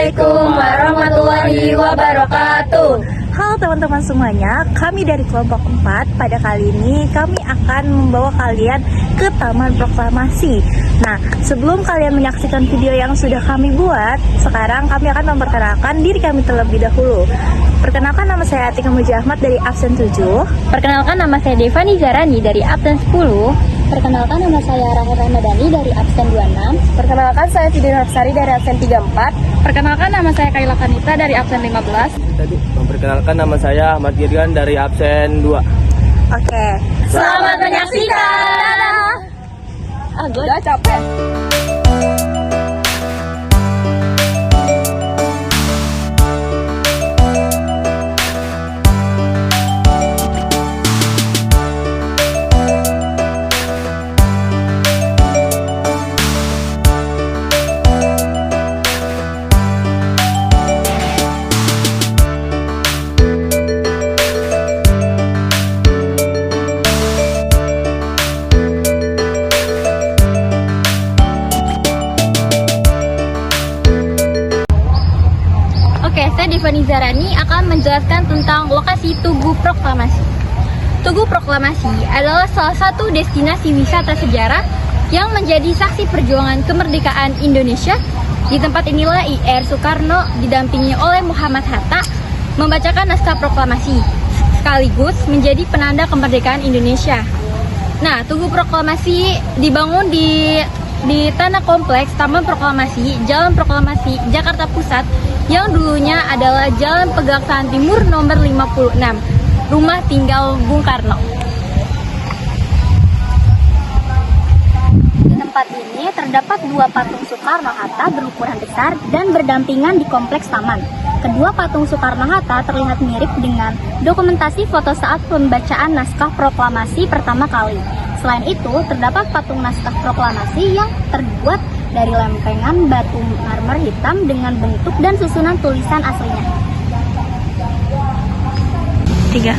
Assalamualaikum warahmatullahi wabarakatuh. Halo teman-teman semuanya, kami dari kelompok 4. Pada kali ini kami akan membawa kalian ke Taman Proklamasi. Nah, sebelum kalian menyaksikan video yang sudah kami buat, sekarang kami akan memperkenalkan diri kami terlebih dahulu. Perkenalkan, nama saya Atika Muji Ahmad dari absen 7. Perkenalkan, nama saya Devani Zarani dari absen 10. Perkenalkan, nama saya Rahel Ramadhani dari absen 26. Perkenalkan, saya Fidin Hapsari dari absen 34. Perkenalkan, nama saya Kaila Kanita dari absen 15. Memperkenalkan, nama saya Ahmad Girgan dari absen 2. Oke. Selamat menyaksikan. Gue udah capek. Saya Devani Zarani akan menjelaskan tentang lokasi Tugu Proklamasi. Tugu Proklamasi adalah salah satu destinasi wisata sejarah yang menjadi saksi perjuangan kemerdekaan Indonesia. Di tempat inilah IR Soekarno didampingi oleh Muhammad Hatta membacakan naskah proklamasi, sekaligus menjadi penanda kemerdekaan Indonesia. Nah, Tugu Proklamasi dibangun di tanah kompleks Taman Proklamasi, Jalan Proklamasi, Jakarta Pusat, yang dulunya adalah Jalan Pegangsaan Timur nomor 56, rumah tinggal Bung Karno. Di tempat ini terdapat dua patung Soekarno-Hatta berukuran besar dan berdampingan di kompleks taman. Kedua patung Soekarno-Hatta terlihat mirip dengan dokumentasi foto saat pembacaan naskah proklamasi pertama kali. Selain itu, terdapat patung naskah proklamasi yang terbuat dari lempengan batu marmer hitam dengan bentuk dan susunan tulisan aslinya. 3.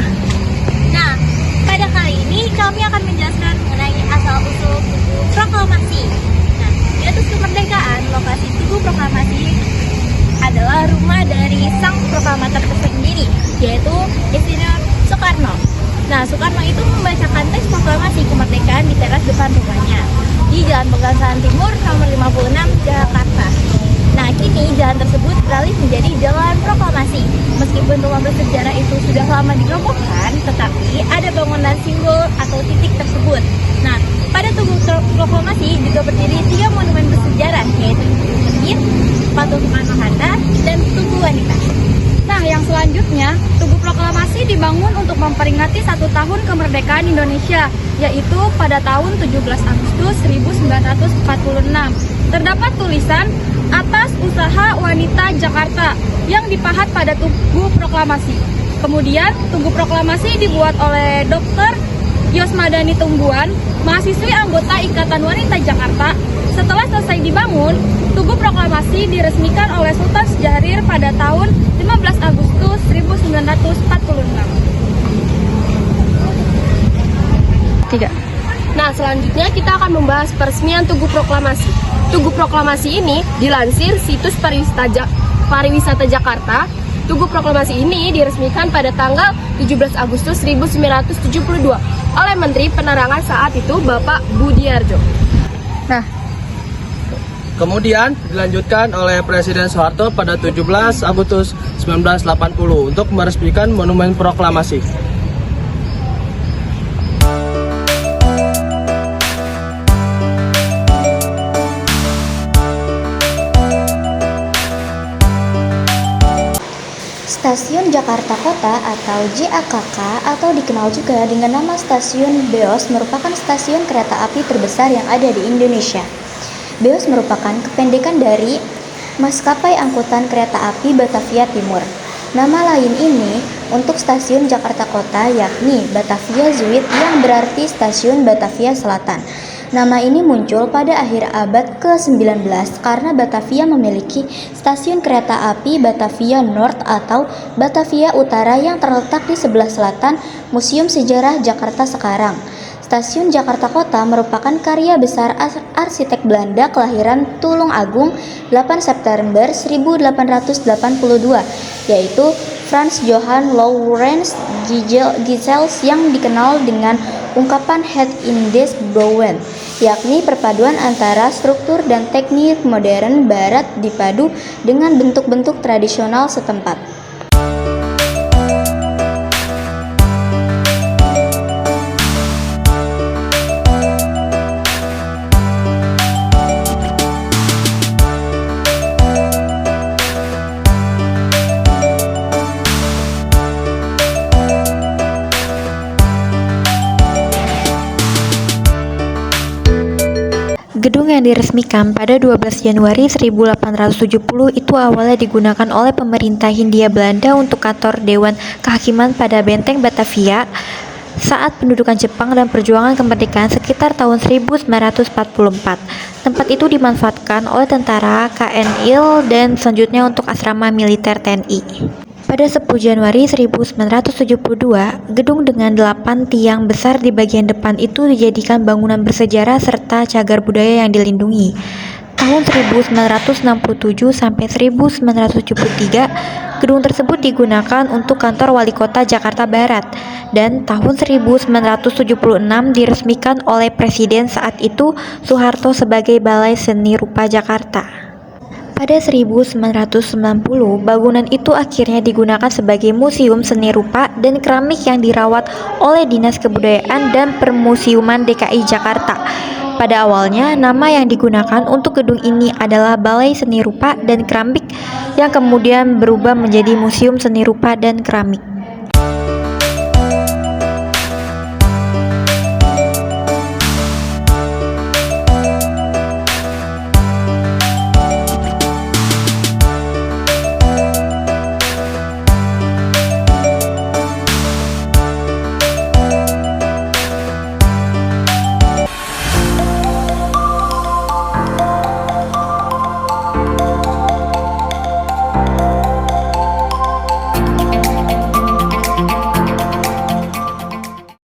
Nah, pada kali ini kami akan menjelaskan mengenai asal-usul Tugu Proklamasi. Nah, di atas kemerdekaan, lokasi Tugu Proklamasi adalah rumah dari sang proklamator tersendiri, yaitu Insinyur Soekarno. Nah, Soekarno itu membacakan teks proklamasi kemerdekaan di teras depan rumahnya di Jalan Pegangsaan Timur nomor 56, Jakarta. Nah, kini jalan tersebut beralih menjadi Jalan Proklamasi. Meskipun rumah bersejarah itu sudah lama dirobohkan, tetapi ada bangunan simbol atau titik tersebut. Nah, pada Tugu Proklamasi juga berdiri 3 monumen bersejarah, yaitu Tugu Medir, patung Soekarno-Hatta, dan Tugu Wanita. Nah, yang selanjutnya, Tugu Proklamasi dibangun untuk memperingati 1 tahun kemerdekaan Indonesia, yaitu pada tahun 17 Agustus 1946. Terdapat tulisan atas usaha wanita Jakarta yang dipahat pada Tugu Proklamasi. Kemudian, Tugu Proklamasi dibuat oleh Dr. Yosmadani Tumbuan, mahasiswi anggota Ikatan Wanita Jakarta. Setelah selesai dibangun, Tugu Proklamasi diresmikan oleh Sultan Syahrir pada tahun 15 Agustus 1946. 3. Nah, selanjutnya kita akan membahas peresmian Tugu Proklamasi. Tugu Proklamasi ini dilansir situs pariwisata Jakarta. Tugu Proklamasi ini diresmikan pada tanggal 17 Agustus 1972 oleh Menteri Penerangan saat itu, Bapak Budiarjo. Kemudian dilanjutkan oleh Presiden Soeharto pada 17 Agustus 1980 untuk meresmikan Monumen Proklamasi. Stasiun Jakarta Kota atau JAKK atau dikenal juga dengan nama Stasiun Beos merupakan stasiun kereta api terbesar yang ada di Indonesia. Beos merupakan kependekan dari Maskapai Angkutan Kereta Api Batavia Timur. Nama lain ini untuk stasiun Jakarta Kota yakni Batavia Zuid yang berarti Stasiun Batavia Selatan. Nama ini muncul pada akhir abad ke-19 karena Batavia memiliki stasiun kereta api Batavia North atau Batavia Utara yang terletak di sebelah selatan Museum Sejarah Jakarta sekarang. Stasiun Jakarta Kota merupakan karya besar arsitek Belanda kelahiran Tulung Agung 8 September 1882, yaitu Frans Johan Laurens Gisels yang dikenal dengan ungkapan Het in des Bouwen, yakni perpaduan antara struktur dan teknik modern barat dipadu dengan bentuk-bentuk tradisional setempat. Gedung yang diresmikan pada 12 Januari 1870 itu awalnya digunakan oleh pemerintah Hindia Belanda untuk kantor Dewan Kehakiman pada Benteng Batavia saat pendudukan Jepang dan perjuangan kemerdekaan sekitar tahun 1944. Tempat itu dimanfaatkan oleh tentara KNIL dan selanjutnya untuk asrama militer TNI. Pada 10 Januari 1972, gedung dengan 8 tiang besar di bagian depan itu dijadikan bangunan bersejarah serta cagar budaya yang dilindungi. Tahun 1967 sampai 1973, gedung tersebut digunakan untuk kantor Wali Kota Jakarta Barat dan tahun 1976 diresmikan oleh Presiden saat itu Soeharto sebagai Balai Seni Rupa Jakarta. Pada 1990, bangunan itu akhirnya digunakan sebagai Museum Seni Rupa dan Keramik yang dirawat oleh Dinas Kebudayaan dan Permusiuman DKI Jakarta. Pada awalnya, nama yang digunakan untuk gedung ini adalah Balai Seni Rupa dan Keramik yang kemudian berubah menjadi Museum Seni Rupa dan Keramik.